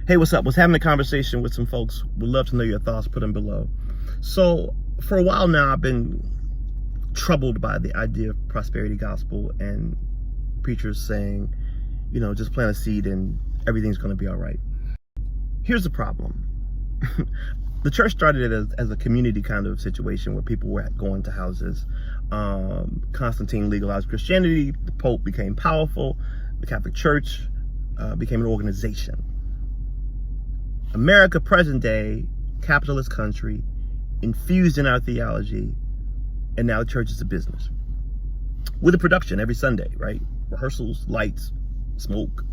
Hey, what's up? Was having a conversation with some folks. Would love to know your thoughts. Put them below. So for a while now, I've been troubled by the idea of prosperity gospel and preachers saying, just plant a seed and everything's going to be all right. Here's the problem. The church started as a community kind of situation where people were going to houses. Constantine legalized Christianity. The Pope became powerful. The Catholic Church became an organization. America, present day, capitalist country, infused in our theology, and now the church is a business. With a production every Sunday, right? Rehearsals, lights, smoke.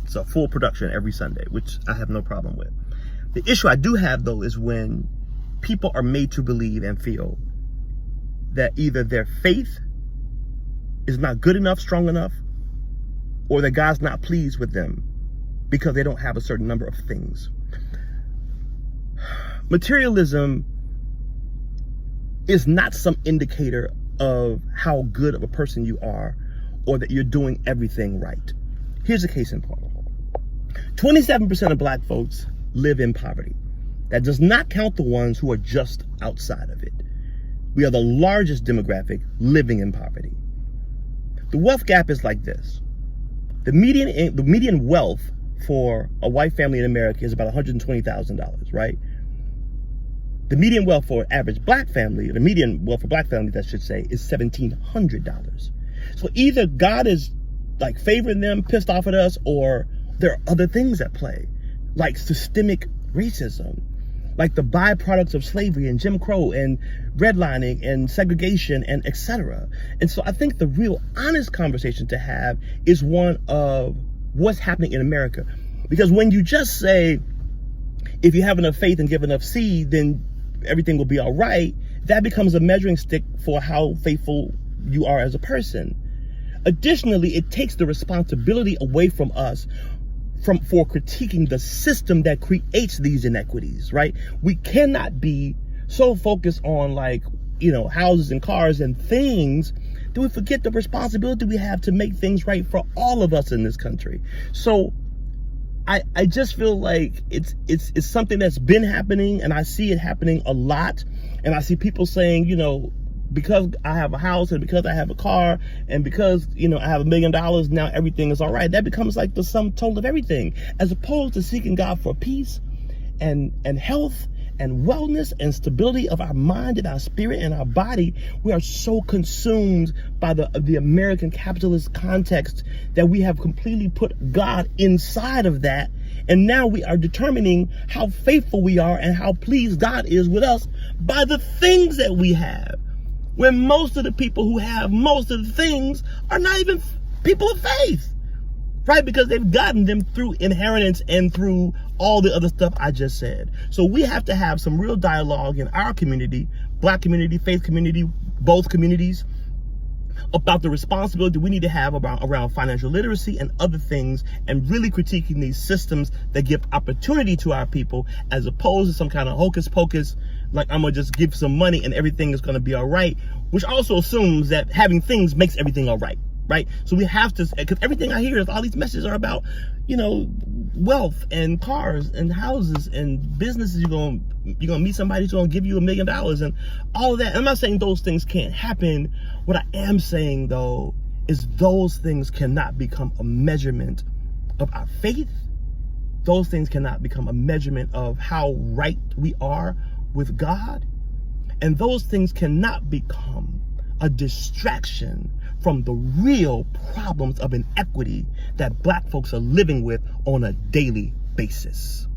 It's a full production every Sunday, which I have no problem with. The issue I do have, though, is when people are made to believe and feel that either their faith is not good enough, strong enough, or that God's not pleased with them because they don't have a certain number of things. Materialism is not some indicator of how good of a person you are or that you're doing everything right. Here's a case in point. 27% of black folks live in poverty. That does not count the ones who are just outside of it. We are the largest demographic living in poverty. The wealth gap is like this. The median wealth for a white family in America is about $120,000, right? The median wealth for an average black family, the median wealth for black families, I should say, is $1,700. So either God is like favoring them, pissed off at us, or there are other things at play, like systemic racism, like the byproducts of slavery and Jim Crow and redlining and segregation and etc. And so I think the real honest conversation to have is one of what's happening in America. Because when you just say, if you have enough faith and give enough seed, then everything will be all right, that becomes a measuring stick for how faithful you are as a person. Additionally, it takes the responsibility away from us for critiquing the system that creates these inequities, right? We cannot be so focused on houses and cars and things that we forget the responsibility we have to make things right for all of us in this country. So I just feel like it's something that's been happening, and I see it happening a lot. And I see people saying, because I have a house and because I have a car and because, I have $1 million, now everything is all right. That becomes like the sum total of everything, as opposed to seeking God for peace and health and wellness and stability of our mind and our spirit and our body. We are so consumed by the American capitalist context that we have completely put God inside of that. And now we are determining how faithful we are and how pleased God is with us by the things that we have. When most of the people who have most of the things are not even people of faith, right? Because they've gotten them through inheritance and through all the other stuff I just said. So we have to have some real dialogue in our community, black community, faith community, both communities, about the responsibility we need to have around financial literacy and other things, and really critiquing these systems that give opportunity to our people, as opposed to some kind of hocus pocus, like I'm gonna just give some money and everything is gonna be all right, which also assumes that having things makes everything all right. Right? So we have to, because everything I hear is all these messages are about, wealth and cars and houses and businesses. You're gonna meet somebody who's gonna give you $1 million and all of that. And I'm not saying those things can't happen. What I am saying, though, is those things cannot become a measurement of our faith. Those things cannot become a measurement of how right we are with God. And those things cannot become a distraction from the real problems of inequity that black folks are living with on a daily basis.